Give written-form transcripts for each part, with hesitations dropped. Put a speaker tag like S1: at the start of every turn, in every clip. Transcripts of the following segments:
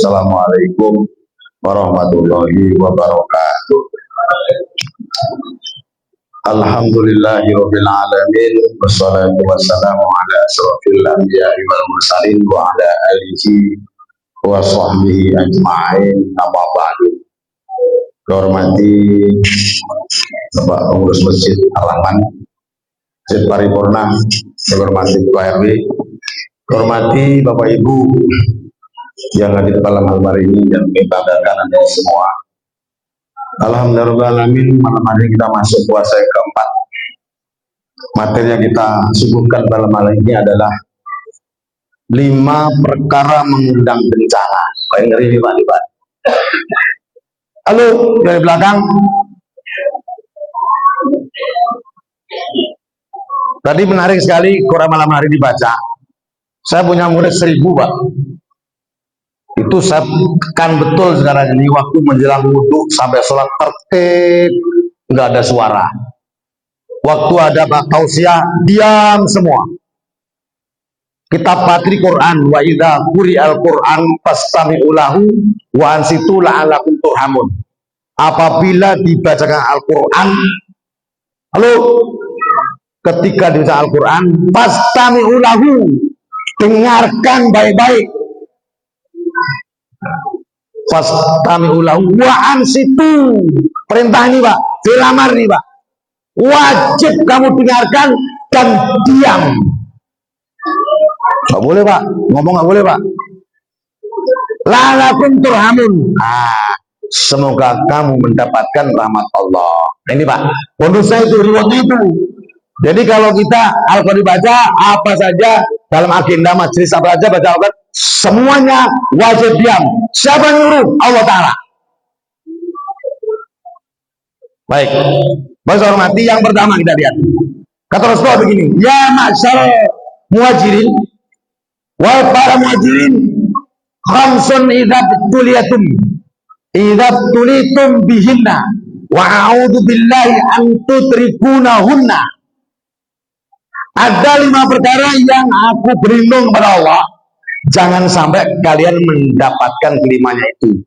S1: Assalamualaikum warahmatullahi wabarakatuh. Alhamdulillahirabbil alamin wassalatu wassalamu ala asrofil anbiya'i wal mursalin wa ala alihi wa sahbihi ajma'in, amma ba'du. Hormati Bapak Pengurus Masjid Al-Rahman, Masjid Paripurna, hormati Pak RW, hormati Bapak Ibu yang hadir malam hari ini dan kita banggakan Anda semua. Alhamdulillahirrahmanirrahim, malam hari kita masuk puasa yang keempat. Materi yang kita suguhkan malam hari ini adalah 5 perkara mengundang bencana. Kayak ngeri nih Pak. Halo, dari belakang. Tadi menarik sekali Quran malam hari dibaca. Saya punya murid 1000 Pak. Itu saya tekan betul sekarang ini, waktu menjelang wudhu sampai sholat tertib, nggak ada suara. Waktu ada Pak Tausiah, diam semua. Kita patri Quran, wa idza quri'al Quran fastami'u lahu wa ansitu la'allakum turhamun. Apabila dibacakan Al-Quran, halo, ketika dibaca Al-Quran, fastami'u lahu, dengarkan baik-baik. Fastami'u lahu wa ansitu. Perintah ini Pak, dilamar nih Pak. Wajib kamu dengarkan dan diam. Gak boleh Pak, ngomong gak boleh Pak. La'allakum turhamun. Semoga kamu mendapatkan rahmat Allah. Ini Pak, bonusnya itu, rewardnya itu. Jadi kalau kita Al-Quran dibaca, apa saja dalam agenda majelis, apa saja baca Al-Quran, semuanya wajib diam. Siapa yang nyuruh? Allah Ta'ala. Baik, Bapak hormati, yang pertama kita lihat. Kata Rasulullah begini, ya ma'syar muhajirin, wahai para muhajirin, khamsun idza tulitum bihinna wa a'udzu billahi an tutrikunahunna. Ada 5 perkara yang aku berlindung kepada Allah, jangan sampai kalian mendapatkan kelimanya itu.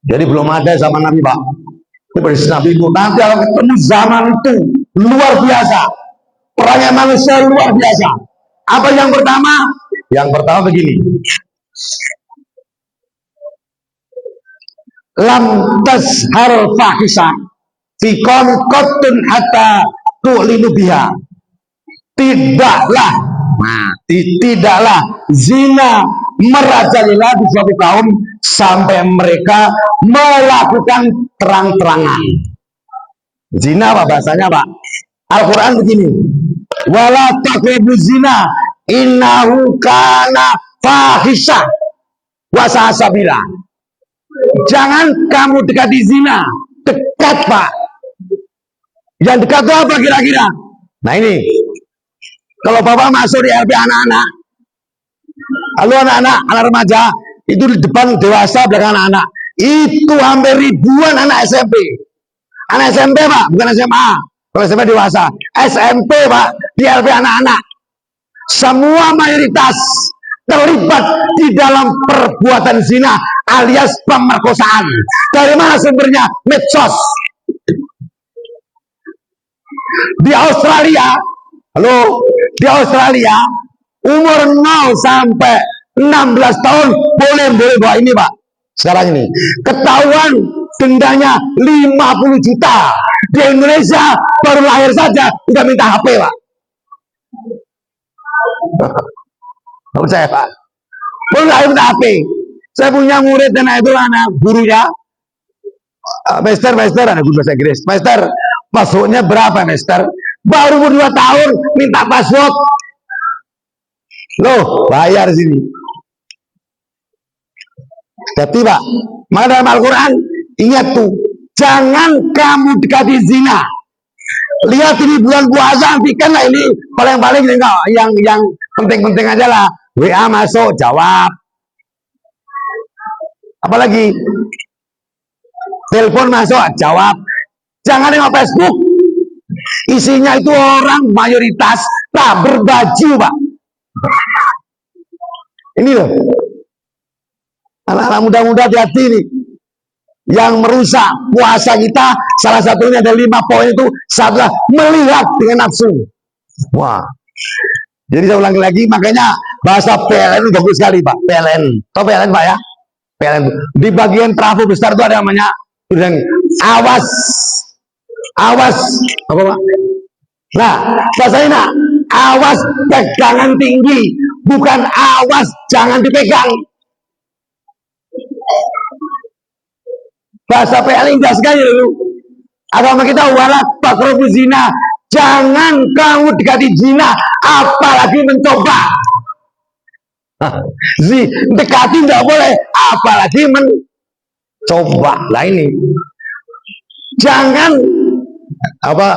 S1: Jadi belum ada zaman Nabi Pak. Nabi itu nanti kalau ketemu zaman itu luar biasa, perangnya manusia luar biasa. Apa yang pertama? Yang pertama begini, lam tashhar fahisha fi qatun hatta tu'linu biha. Tidaklah zina merajalela di suatu kaum sampai mereka melakukan terang-terangan. Zina apa bahasanya Pak? Al-Quran begini, wala taqrabu zina innahu kana fahisha wa sa'asabila. Jangan kamu dekati zina. Dekat Pak. Yang dekat itu apa kira-kira? Nah ini, kalau Bapak masuk di LP anak-anak, halo anak-anak, anak remaja, itu di depan dewasa, belakang anak-anak, itu hampir ribuan anak SMP. Anak SMP Pak, bukan SMA. Kalau SMP dewasa, SMP Pak, di LP anak-anak. Semua mayoritas terlibat di dalam perbuatan zina alias pemerkosaan. Dari mana sumbernya? Medsos. Di Australia, halo, di Australia umur 0 sampai 16 tahun boleh bawa ini Pak. Sekarang ini ketahuan dendanya 50 juta. Di Indonesia baru lahir saja udah minta HP Pak. Tahu saya Pak, baru lahir minta HP. Saya punya murid dan itu anak gurunya, Master, anak guru bahasa Inggris. Master, passwordnya berapa Master? Baru umur 2 tahun minta password. Loh, bayar sini. Jadi Pak, maka dalam Al-Quran ingat tuh, jangan kamu dekati zina. Lihat ini bulan puasa, nantikanlah ini paling-paling yang penting-penting aja lah. WA masuk, jawab. Apalagi telepon masuk, jawab. Jangan nengok Facebook. Isinya itu orang mayoritas tak berbaju Pak. Ini loh. Anak-anak muda-muda hati-hati nih. Yang merusak puasa kita, salah satunya ada 5 poin itu. Satu, melihat dengan nafsu. Wah. Jadi saya ulangi lagi, makanya bahasa PLN itu bagus sekali Pak. PLN. Tahu PLN Pak ya? PLN. Di bagian trafo besar itu ada namanya awas. Awas. Apa Pak? Nah, bahasa ini awas pegangan tinggi, bukan awas jangan dipegang. Bahasa PLN indah sekali dulu. Agama kita walak takrubu zina. Jangan kamu dekati zina, apalagi mencoba. Dekati tidak boleh, apalagi mencoba. Lah ini. Jangan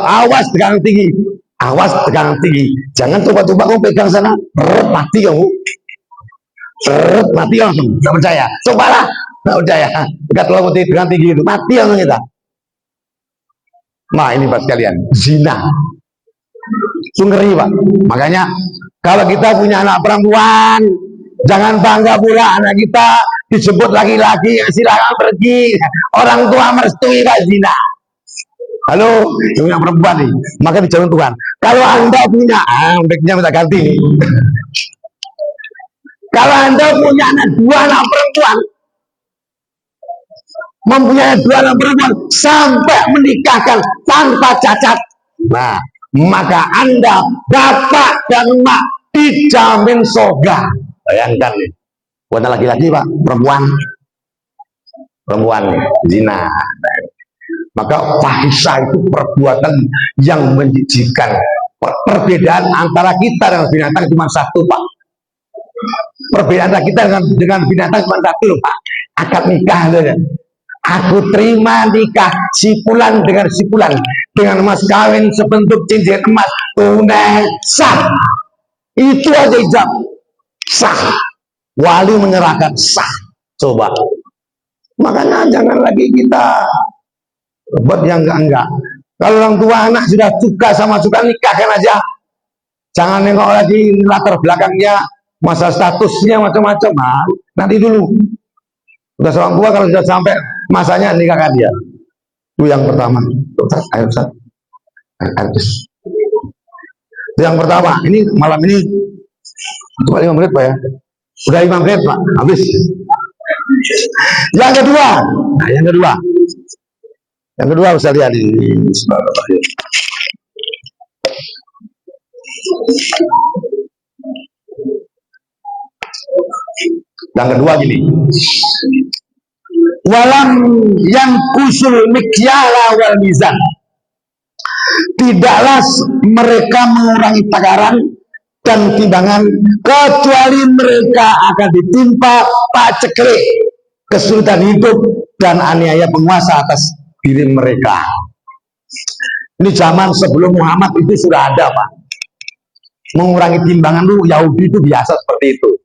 S1: awas tegangan tinggi. Awas tegangan tinggi. Jangan coba-coba kamu pegang sana, mati kamu. Mati langsung. Tidak percaya. Cobalah. Tidak percaya. Dekat terlalu tegangan tinggi itu mati langsung kita. Nah ini Pak sekalian, zina. Itu ngeri Pak. Makanya kalau kita punya anak perempuan, jangan bangga pula anak kita disebut laki-laki, silakan pergi. Orang tua merestui Pak zina. Halo, punya perempuan nih, maka dijauhin Tuhan. Kalau Anda punya, udah minta ganti. Kalau Anda punya dua anak perempuan, mempunyai 2 anak perempuan sampai menikahkan tanpa cacat, nah maka Anda bapak dan emak dijamin surga. Bayangkan nih, bukan laki-laki Pak, perempuan zina. Maka fahisah itu perbuatan yang menjijikkan. Perbedaan antara kita dengan binatang cuma satu Pak. Perbedaan antara kita dengan binatang cuma satu Pak. Akad nikah saja. Aku terima nikah si Fulan dengan si Fulan dengan mas kawin sebentuk cincin emas tunai sah. Itu aja ijab sah. Wali menyerahkan sah. Coba. Makanya jangan lagi kita buat yang enggak. Kalau orang tua anak sudah suka sama suka, nikahkan aja. Jangan nengok lagi latar belakangnya, masa statusnya macam-macam. Nah, nanti dulu. Udah seorang tua kalau sudah sampai masanya nikahkan dia. Itu yang pertama. Ayo Ustaz. Itu yang pertama. Ini malam ini cuma 5 menit Pak ya. Udah 5 menit Pak. Habis. Yang kedua. Nah, yang kedua bisa lihat ini. Yang kedua gini. Walam yang kusul mikyala wal mizan. Tidaklah mereka mengurangi takaran dan timbangan kecuali mereka akan ditimpa paceklik, kesulitan hidup dan aniaya penguasa atas diri mereka. Ini zaman sebelum Muhammad itu sudah ada Pak. Mengurangi timbangan dulu, Yahudi itu biasa seperti itu.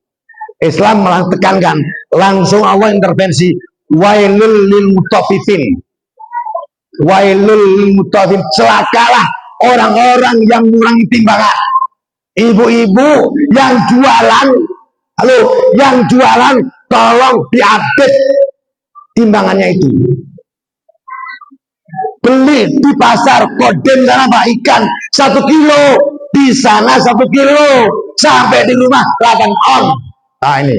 S1: Islam malah tekankan, langsung Allah intervensi, wailul lil mutaffifin. Wailul lil mutaffifin, celakalah orang-orang yang mengurangi timbangan. Ibu-ibu yang jualan, halo, yang jualan tolong diupdate timbangannya itu. Beli di pasar Kodim sana Pak, ikan 1 kilo, di sana 1 kilo, sampai di rumah 8 on. Nah ini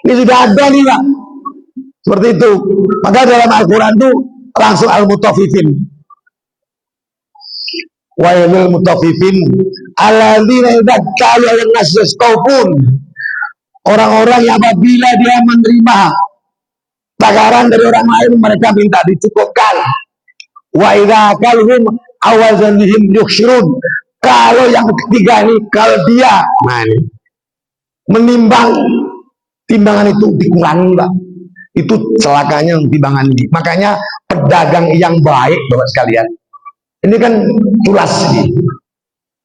S1: sudah ada nih Pak, seperti itu. Maka dalam Al-Quran itu langsung al-mutaffifin. Wailul mutaffifin alladzina idza qalu lin-nas yastawfun. Orang-orang yang apabila dia menerima takaran dari orang lain mereka minta dicukupkan. Wa idza kalhum awazanihim yukhsirun. Kalau yang ketiga ini, kalau dia menimbang timbangan itu dikurangi Pak. Itu celakanya timbangan ini. Makanya pedagang yang baik Bapak sekalian, ini kan tulas ini.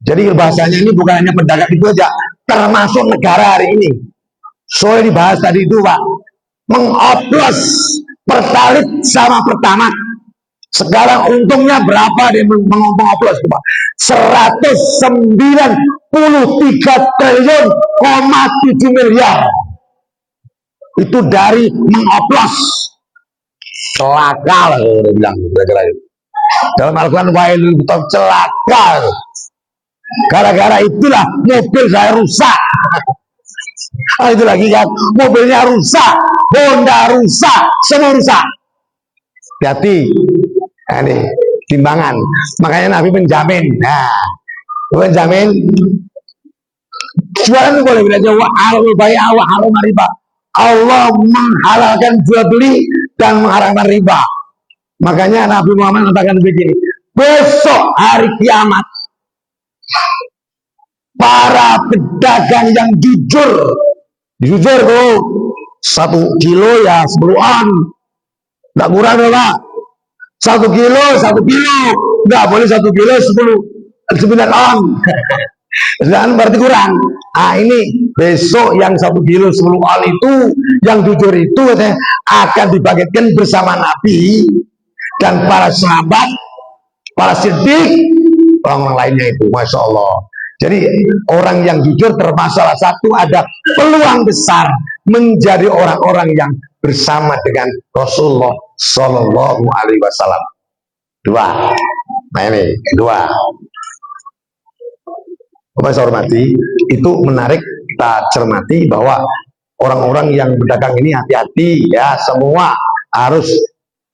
S1: Jadi bahasanya ini bukan hanya pedagang itu aja, termasuk negara hari ini. Soalnya dibahas tadi itu Pak, mengoplos Pertalit sama Pertamax. Sekarang untungnya berapa dia mengoplos Pak? 193 triliun, 7 miliar. itu dari mengoplos celaka lah kalau dia bilang kira-kira itu. Dalam Al-Quran wailul lil celaka. Gara-gara itulah mobil saya rusak. Itu lagi kan, mobilnya rusak, Honda rusak, semua rusak. Hati, ini timbangan. Makanya Nabi menjamin. Nah, menjamin jualan itu boleh belajar wa haramul bai'a wa haram riba. Allah menghalalkan jual beli dan mengharamkan riba. Makanya Nabi Muhammad mengatakan begini, besok hari kiamat para pedagang yang jujur tuh 1 kilo ya 10 on, nggak kurang lah. 1 kilo nggak boleh 1 kilo 9 on. Dan berarti kurang. Ini besok yang 1 kilo 10 on itu yang jujur itu akan dibagikan bersama Nabi dan para sahabat, para siddiq, orang lainnya itu, masya Allah. Jadi orang yang jujur termasuk salah satu ada peluang besar menjadi orang-orang yang bersama dengan Rasulullah Shallallahu Alaihi Wasallam. 2. Nah ini 2. Bapak saya hormati, itu menarik kita cermati bahwa orang-orang yang berdagang ini hati-hati ya, semua harus,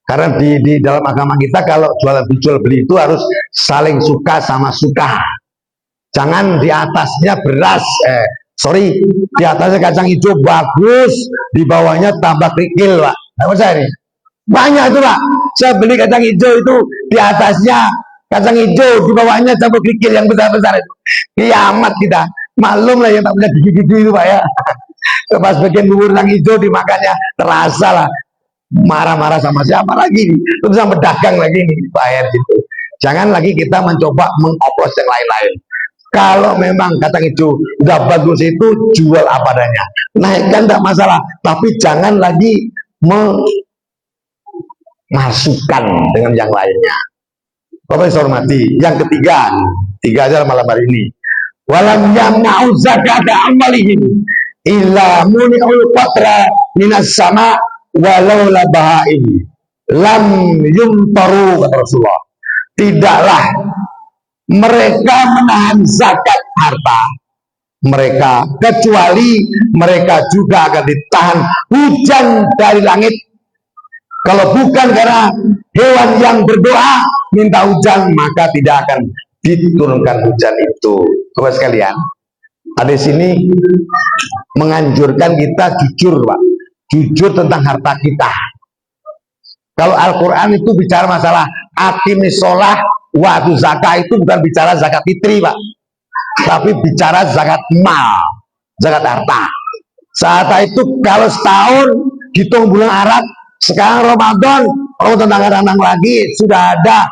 S1: karena di dalam agama kita kalau jual beli itu harus saling suka sama suka. Jangan di atasnya beras, di atasnya kacang hijau bagus, di bawahnya tambah kerikil, Pak. Nah, saya ini banyak itu, Pak. Saya beli kacang hijau itu di atasnya kacang hijau, di bawahnya campur kerikil yang besar-besar itu. Kiamat kita. Maklum lah yang tak punya gigi-gigi itu, Pak ya. Pas bagian bubur kacang hijau dimakannya terasa lah. Marah-marah sama siapa lagi nih? Terus sama pedagang lagi nih, bayar gitu. Jangan lagi kita mencoba mengoplos yang lain-lain. Kalau memang kacang hijau udah bagus itu jual apa adanya, naikkan tidak masalah, tapi jangan lagi memasukkan dengan yang lainnya. Bapak saya hormati, yang ketiga aja malam hari ini. Walam yamna'u zakata amalihim illa muni'ul qatra minas sama walau la bahaim lam yumtaru, kata Rasulullah. Tidaklah mereka menahan zakat harta mereka kecuali mereka juga akan ditahan hujan dari langit. Kalau bukan karena hewan yang berdoa minta hujan, maka tidak akan diturunkan hujan itu. Bapak sekalian, ada di sini menganjurkan kita jujur, Pak. Jujur tentang harta kita. Kalau Al-Quran itu bicara masalah aqimis sholah waktu zakat, itu bukan bicara zakat fitri, Pak, tapi bicara zakat mal, zakat harta. Saat itu kalau setahun hitung bulan Arab, sekarang Ramadan datang lagi sudah ada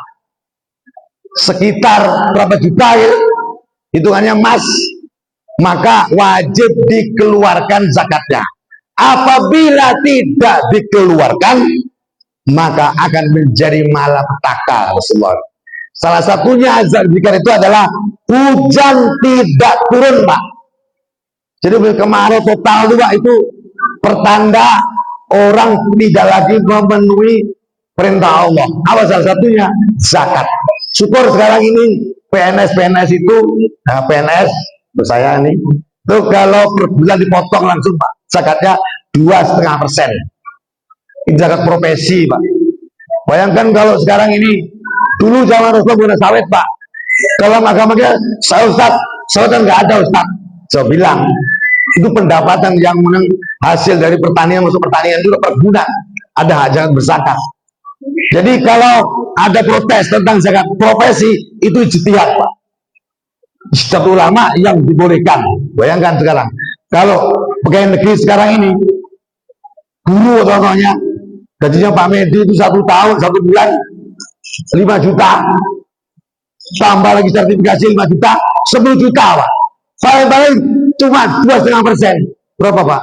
S1: sekitar berapa juta ya hitungannya emas, maka wajib dikeluarkan zakatnya. Apabila tidak dikeluarkan, maka akan menjadi malapetaka. Salah satunya azab zikir itu adalah hujan tidak turun, Pak. Jadi kemarau total juga itu pertanda orang tidak lagi memenuhi perintah Allah. Apa salah satunya? Zakat. Syukur sekarang ini PNS itu, nah PNS saya ini, tuh kalau per bulan dipotong langsung, Pak, zakatnya 2,5%. Ini zakat profesi, Pak. Bayangkan kalau sekarang ini, dulu zaman Rasulullah guna sawit, Pak. Kalau agama-agama saya sawit kan nggak ada, Ustaz. Saya bilang itu pendapatan yang hasil dari pertanian masuk pertanian itu per bulan ada hak zakat berzakat. Jadi kalau ada protes tentang zakat profesi itu ijtihad, Pak. Ijtihad ulama yang dibolehkan. Bayangkan sekarang kalau pegawai negeri sekarang ini, guru contohnya gajinya Pak Medi itu 1 tahun 1 bulan 5 juta, tambah lagi sertifikasi 5 juta, 10 juta, Pak. Paling-paling cuma 2,5%. Berapa, Pak?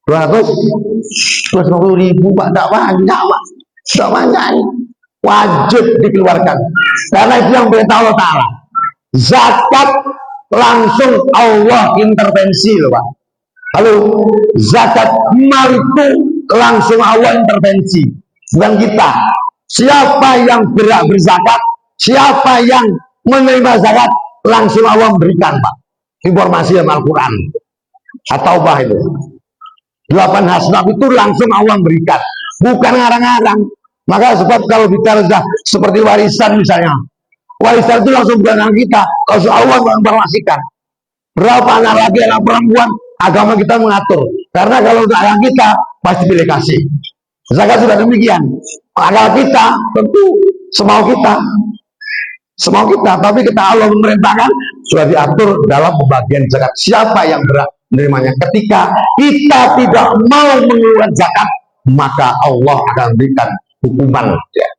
S1: 250.000, Pak. Tidak banyak, Pak. Tidak banyak. Wajib dikeluarkan. Karena itu yang perintah Allah Ta'ala. Zakat langsung Allah intervensi loh, Pak. Lalu zakat mal itu langsung Allah intervensi, bukan kita. Siapa yang berhak berzakat, siapa yang menerima zakat, langsung Allah memberikan, Pak. Informasi dalam Al-Quran. At-Taubah itu. 8 hasnah itu langsung Allah memberikan, bukan ngarang-ngarang. Maka sebab kalau bicara seperti warisan misalnya, warisan itu langsung bukan kita, langsung Allah menginformasikan. Berapa anak laki, anak perempuan, agama kita mengatur. Karena kalau untuk anak kita, pasti pilih kasih. Zakat sudah demikian. Anak kita, tentu semau kita. Semau kita. Tapi kita Allah memerintahkan, sudah diatur dalam pembagian zakat. Siapa yang berhak menerimanya? Ketika kita tidak mau mengeluarkan zakat, maka Allah akan berikan hukuman. Ya.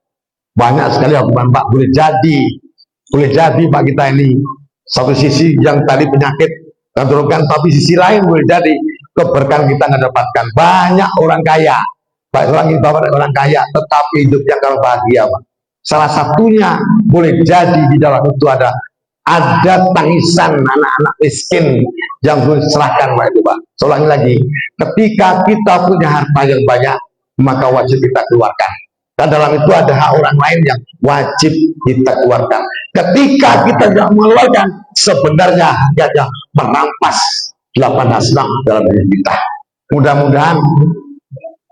S1: Banyak sekali hukuman, Pak. Boleh jadi Pak kita ini satu sisi yang tadi penyakit kan turunkan, tapi sisi lain boleh jadi keberkahan kita nggak dapatkan. Banyak orang kaya, banyak orang kaya, tetapi hidup yang kalau bahagia, Pak. Salah satunya boleh jadi di dalam itu ada tangisan anak-anak miskin yang belum diserahkan, Pak, itu, Pak. Soalnya lagi, ketika kita punya harta yang banyak, maka wajib kita keluarkan. Dan dalam itu ada hak orang lain yang wajib kita keluarkan. Ketika kita tidak mengeluarkan, sebenarnya hanya merampas 8 hasnah dalam diri kita. Mudah-mudahan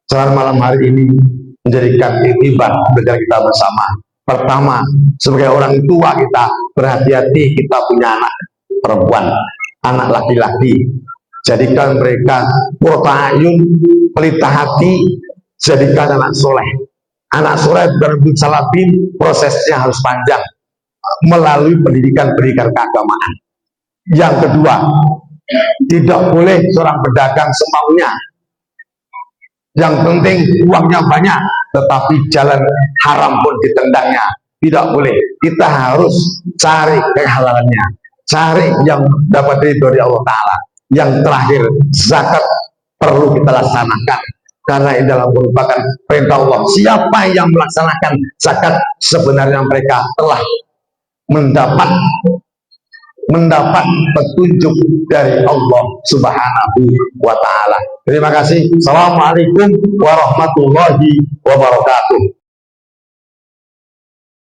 S1: salat malam hari ini menjadikan iktibar bagi kita bersama. Pertama, sebagai orang tua kita berhati-hati, kita punya anak perempuan, anak laki-laki. Jadikan mereka qurrata ayun, pelita hati, jadikan anak soleh. Anak soleh berbun salabin, prosesnya harus panjang melalui pendidikan keagamaan. Yang kedua, tidak boleh seorang pedagang semaunya. Yang penting uangnya banyak, tetapi jalan haram pun ditendangnya. Tidak boleh. Kita harus cari kehalalannya, cari yang dapat dari Allah Ta'ala. Yang terakhir, zakat perlu kita laksanakan, karena ini dalam merupakan perintah Allah. Siapa yang melaksanakan zakat, sebenarnya mereka telah mendapat petunjuk dari Allah Subhanahu wa Ta'ala. Terima kasih. Assalamualaikum warahmatullahi wabarakatuh.